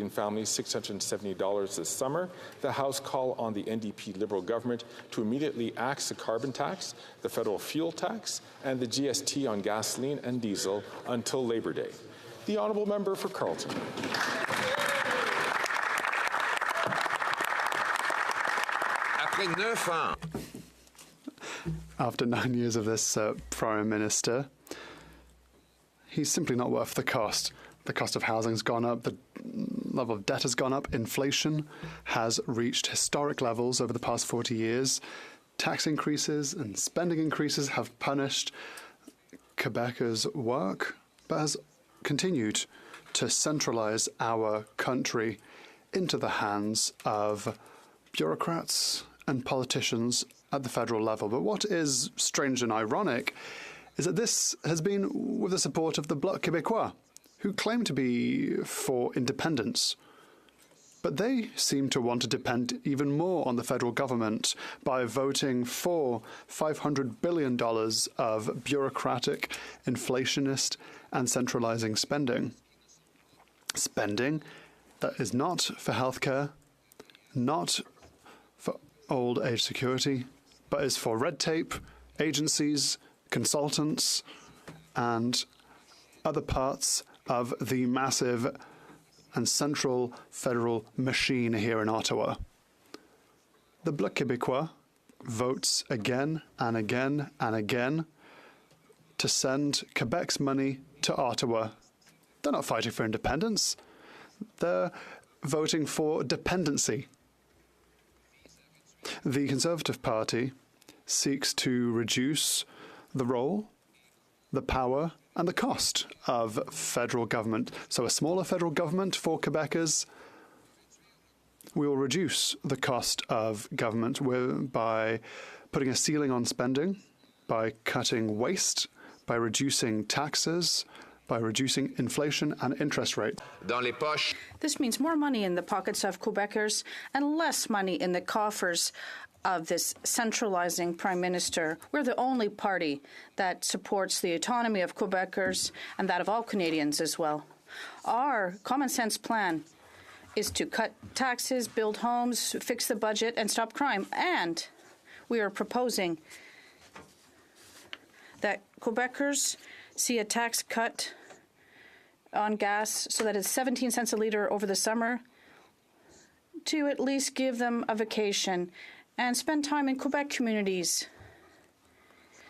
families $670 this summer. The House call on the NDP Liberal government to immediately axe the carbon tax, the federal fuel tax, and the GST on gasoline and diesel until Labor Day. The honourable member for Carleton. After 9 years of this Prime Minister, he's simply not worth the cost. The cost of housing's gone up, the level of debt has gone up, inflation has reached historic levels over the past 40 years. Tax increases and spending increases have punished Quebecers' work, but has continued to centralise our country into the hands of bureaucrats and politicians at the federal level. But what is strange and ironic is that this has been with the support of the Bloc Québécois, who claim to be for independence. But they seem to want to depend even more on the federal government by voting for $500 billion of bureaucratic, inflationist and centralising spending. Spending that is not for healthcare, not for old age security, but is for red tape, agencies, consultants, and other parts of the massive and central federal machine here in Ottawa. The Bloc Québécois votes again and again and again to send Quebec's money to Ottawa. They're not fighting for independence. They're voting for dependency. The Conservative Party seeks to reduce the role, the power, and the cost of federal government. So a smaller federal government for Quebecers. We will reduce the cost of government by putting a ceiling on spending, by cutting waste, by reducing taxes, by reducing inflation and interest rate. This means more money in the pockets of Quebecers and less money in the coffers of this centralizing Prime Minister. We're the only party that supports the autonomy of Quebecers and that of all Canadians as well. Our common sense plan is to cut taxes, build homes, fix the budget, and stop crime. And we are proposing that Quebecers see a tax cut on gas so that it's 17 cents a litre over the summer, to at least give them a vacation and spend time in Quebec communities,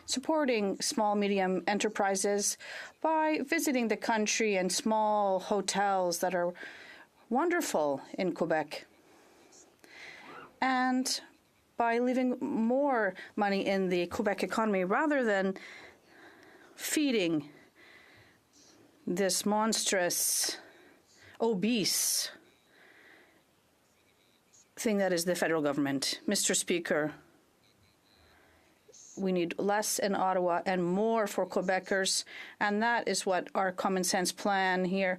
supporting small, medium enterprises by visiting the country and small hotels that are wonderful in Quebec, and by leaving more money in the Quebec economy rather than feeding this monstrous, obese thing that is the federal government. Mr. Speaker, we need less in Ottawa and more for Quebecers, and that is what our common sense plan here.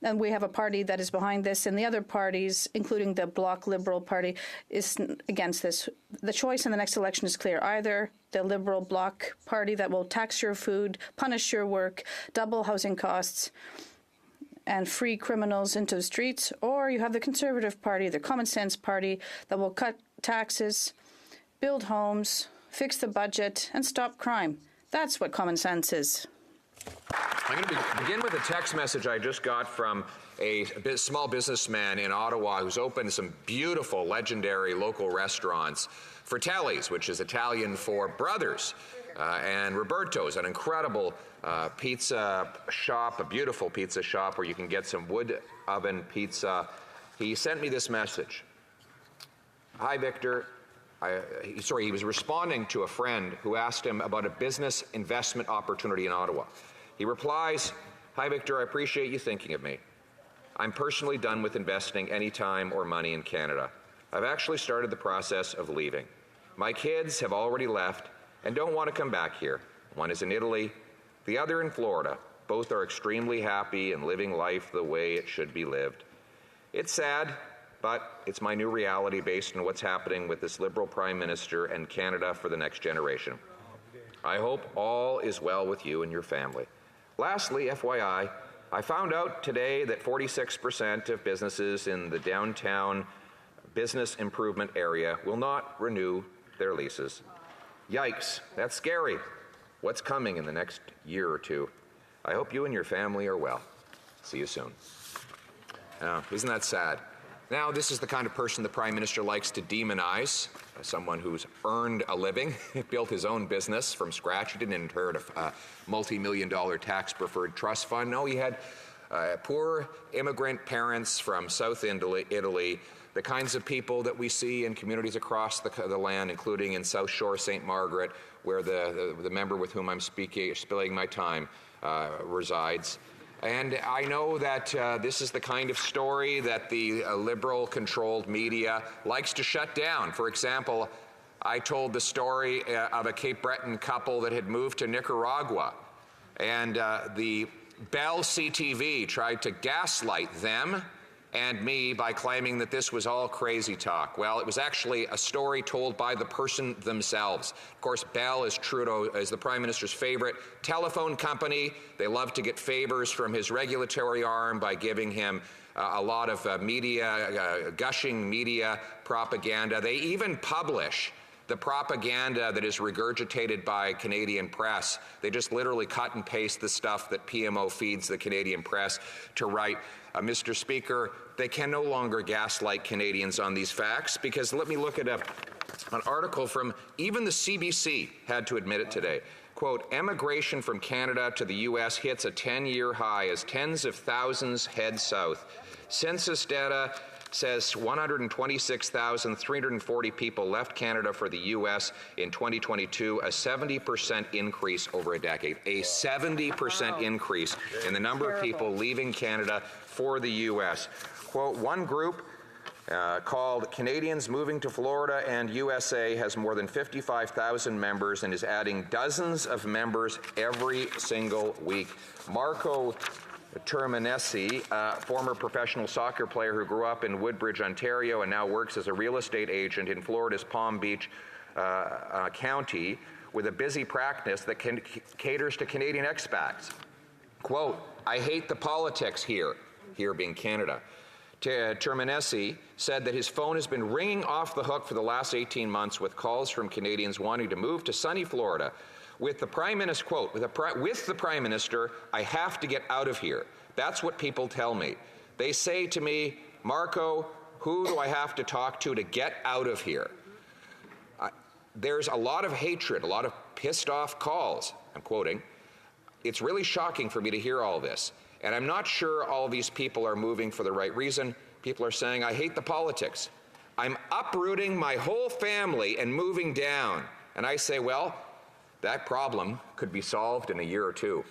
And we have a party that is behind this, and the other parties, including the Bloc Liberal Party, is against this. The choice in the next election is clear. Either the Liberal Bloc Party that will tax your food, punish your work, double housing costs, and free criminals into the streets, or you have the Conservative Party, the Common Sense Party, that will cut taxes, build homes, fix the budget, and stop crime. That's what common sense is. I'm going to begin with a text message I just got from a small businessman in Ottawa who's opened some beautiful, legendary local restaurants. Fratelli's, which is Italian for brothers, and Roberto's, an incredible pizza shop, a beautiful pizza shop where you can get some wood oven pizza. He sent me this message. Hi, Victor. He was responding to a friend who asked him about a business investment opportunity in Ottawa. He replies, "Hi, Victor, I appreciate you thinking of me. I'm personally done with investing any time or money in Canada. I've actually started the process of leaving. My kids have already left and don't want to come back here. One is in Italy, the other in Florida. Both are extremely happy and living life the way it should be lived. It's sad, but it's my new reality based on what's happening with this Liberal Prime Minister and Canada for the next generation. I hope all is well with you and your family. Lastly, FYI, I found out today that 46% of businesses in the downtown business improvement area will not renew their leases. Yikes, that's scary. What's coming in the next year or two? I hope you and your family are well. See you soon. Isn't that sad? Now, this is the kind of person the Prime Minister likes to demonize, someone who's earned a living, built his own business from scratch. He didn't inherit a multi-million-dollar tax-preferred trust fund. No, he had poor immigrant parents from South Italy, the kinds of people that we see in communities across the land, including in South Shore, St. Margaret, where the member with whom I'm spilling my time resides. And I know that this is the kind of story that the Liberal-controlled media likes to shut down. For example, I told the story of a Cape Breton couple that had moved to Nicaragua, and the Bell CTV tried to gaslight them and me by claiming that this was all crazy talk. Well, it was actually a story told by the person themselves. Of course, Bell is the Prime Minister's favorite telephone company. They love to get favors from his regulatory arm by giving him a lot of gushing media propaganda. They even publish the propaganda that is regurgitated by Canadian press. They just literally cut and paste the stuff that PMO feeds the Canadian press to write. Mr. Speaker, they can no longer gaslight Canadians on these facts, because let me look at an article from even the CBC had to admit it today. Quote, emigration from Canada to the U.S. hits a 10-year high as tens of thousands head south. Census data says 126,340 people left Canada for the U.S. in 2022, a 70% increase over a decade. A 70% increase in the number of people leaving Canada for the U.S. Quote, one group called Canadians Moving to Florida and USA has more than 55,000 members and is adding dozens of members every single week. Marco Terminesi, former professional soccer player who grew up in Woodbridge, Ontario, and now works as a real estate agent in Florida's Palm Beach County with a busy practice that caters to Canadian expats. Quote, I hate the politics here being Canada. Terminesi said that his phone has been ringing off the hook for the last 18 months with calls from Canadians wanting to move to sunny Florida. With the Prime Minister, quote, with the Prime Minister, I have to get out of here. That's what people tell me. They say to me, Marco, who do I have to talk to get out of here? There's a lot of hatred, a lot of pissed off calls. I'm quoting. It's really shocking for me to hear all this. And I'm not sure all these people are moving for the right reason. People are saying, I hate the politics. I'm uprooting my whole family and moving down. And I say, well, that problem could be solved in a year or two.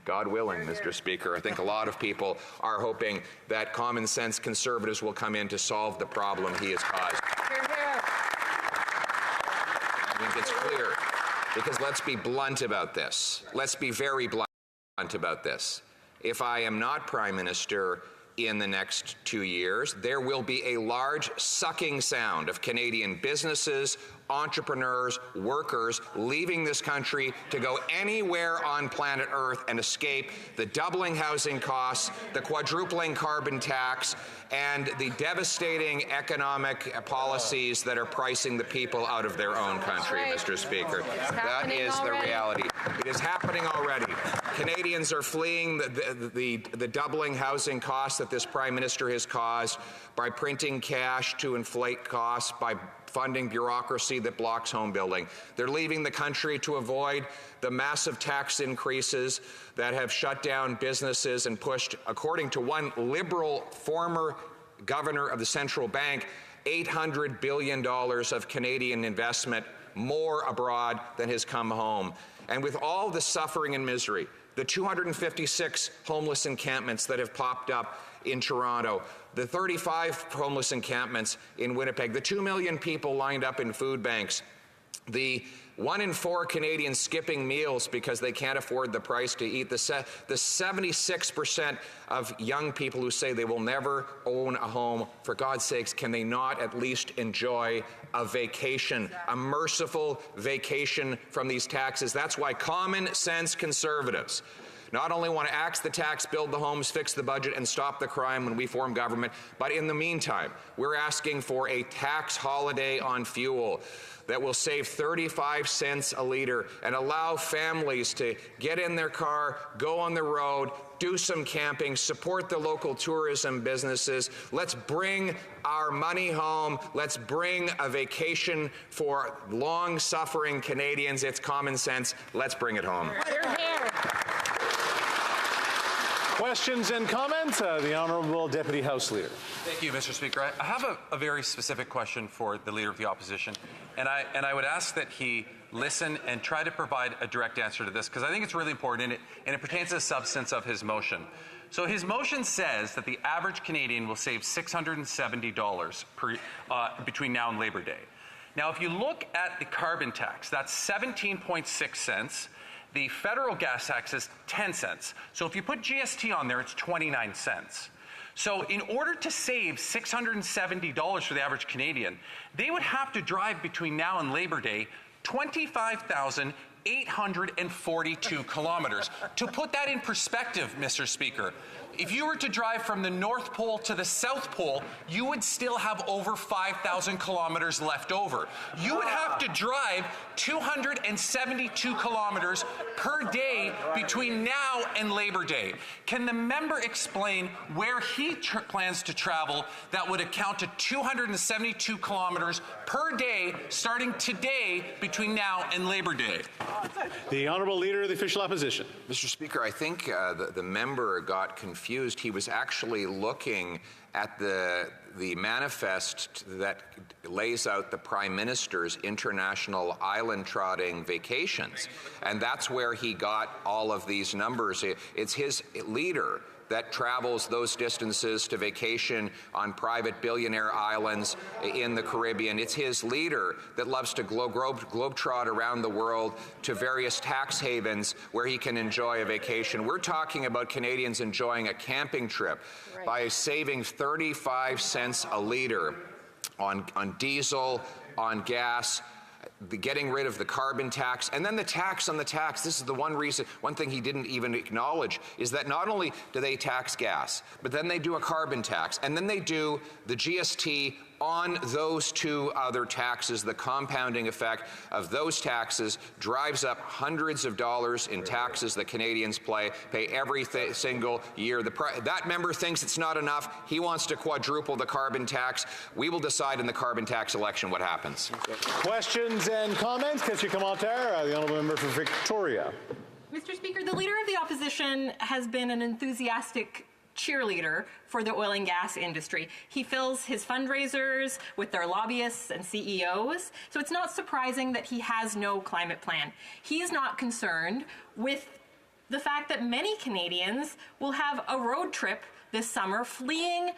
God willing, Mr. Speaker. I think a lot of people are hoping that common sense conservatives will come in to solve the problem he has caused. I think it's clear, because let's be blunt about this. Let's be very blunt about this. If I am not Prime Minister in the next 2 years, there will be a large sucking sound of Canadian businesses, entrepreneurs, workers leaving this country to go anywhere on planet Earth and escape the doubling housing costs, the quadrupling carbon tax, and the devastating economic policies that are pricing the people out of their own country, Mr. Speaker. That is the reality. It is happening already. Canadians are fleeing the doubling housing costs that this Prime Minister has caused by printing cash to inflate costs, by funding bureaucracy that blocks home building. They're leaving the country to avoid the massive tax increases that have shut down businesses and pushed, according to one Liberal former governor of the central bank, $800 billion of Canadian investment more abroad than has come home. And with all the suffering and misery, the 256 homeless encampments that have popped up in Toronto, the 35 homeless encampments in Winnipeg, the 2 million people lined up in food banks, the 1 in 4 Canadians skipping meals because they can't afford the price to eat, the 76% of young people who say they will never own a home. For God's sakes, can they not at least enjoy a vacation, a merciful vacation from these taxes? That's why common sense conservatives not only want to axe the tax, build the homes, fix the budget, and stop the crime when we form government, but in the meantime, we're asking for a tax holiday on fuel that will save 35 cents a litre and allow families to get in their car, go on the road, do some camping, support the local tourism businesses. Let's bring our money home. Let's bring a vacation for long-suffering Canadians. It's common sense. Let's bring it home. Questions and comments? The Honourable Deputy House Leader. Thank you, Mr. Speaker. I have a very specific question for the Leader of the Opposition, and I would ask that he listen and try to provide a direct answer to this, because I think it's really important, and it pertains to the substance of his motion. So his motion says that the average Canadian will save $670 between now and Labor Day. Now, if you look at the carbon tax, that's 17.6 cents. The federal gas tax is 10 cents. So if you put GST on there, it's 29 cents. So in order to save $670 for the average Canadian, they would have to drive between now and Labor Day 25,842 kilometers. To put that in perspective, Mr. Speaker, if you were to drive from the North Pole to the South Pole, you would still have over 5,000 kilometers left over. You would have to drive 272 kilometers per day between now and Labor Day. Can the member explain where he plans to travel that would account to 272 kilometers per day starting today between now and Labor Day? The Honourable Leader of the Official Opposition. Mr. Speaker, I think the member got confused. He was actually looking at the manifest that lays out the Prime Minister's international island-trotting vacations. And that's where he got all of these numbers. It's his leader that travels those distances to vacation on private billionaire islands in the Caribbean. It's his leader that loves to globetrot around the world to various tax havens where he can enjoy a vacation. We're talking about Canadians enjoying a camping trip by saving 35 cents a litre on diesel, on gas, getting rid of the carbon tax, and then the tax on the tax. This is the one thing he didn't even acknowledge, is that not only do they tax gas, but then they do a carbon tax, and then they do the GST on those two other taxes. The compounding effect of those taxes drives up hundreds of dollars in taxes that Canadians pay every single year. That member thinks it's not enough. He wants to quadruple the carbon tax. We will decide in the carbon tax election what happens. Questions and comments? Question commentaire. The Honourable Member for Victoria. Mr. Speaker, the Leader of the Opposition has been an enthusiastic cheerleader for the oil and gas industry. He fills his fundraisers with their lobbyists and CEOs, so it's not surprising that he has no climate plan. He's not concerned with the fact that many Canadians will have a road trip this summer fleeing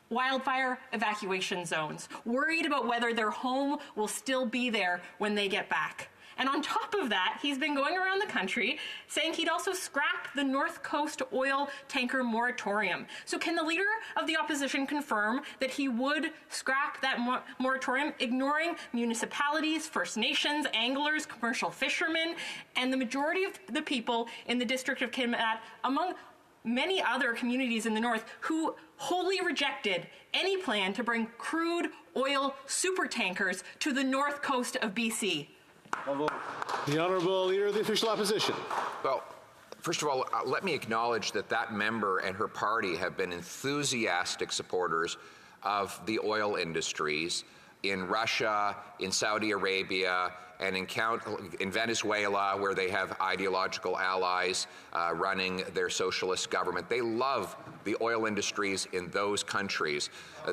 wildfire evacuation zones, worried about whether their home will still be there when they get back. And on top of that, he's been going around the country saying he'd also scrap the North Coast oil tanker moratorium. So can the Leader of the Opposition confirm that he would scrap that moratorium, ignoring municipalities, First Nations, anglers, commercial fishermen, and the majority of the people in the District of Kitimat, among many other communities in the North, who wholly rejected any plan to bring crude oil supertankers to the North Coast of BC? The Honourable Leader of the Official Opposition. Well, first of all, let me acknowledge that member and her party have been enthusiastic supporters of the oil industries in Russia, in Saudi Arabia, and in Venezuela, where they have ideological allies running their socialist government. They love the oil industries in those countries.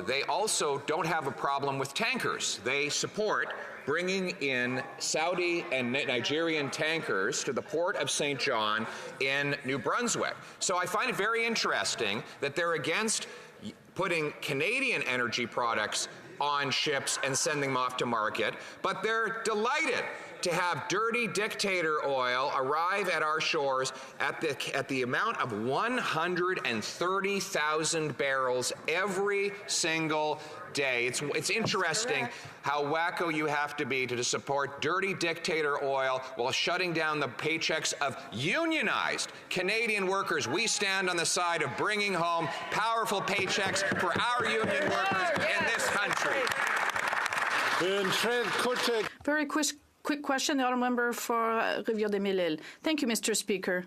They also don't have a problem with tankers. They support bringing in Saudi and Nigerian tankers to the port of St. John in New Brunswick. So I find it very interesting that they're against putting Canadian energy products on ships and sending them off to market, but they're delighted to have dirty dictator oil arrive at our shores at the amount of 130,000 barrels every single day. It's interesting how wacko you have to be to support dirty dictator oil while shutting down the paychecks of unionized Canadian workers. We stand on the side of bringing home powerful paychecks for our union workers in this country. Very quick question, the honourable member for Rivière-des-Mille-Îles. Thank you, Mr. Speaker.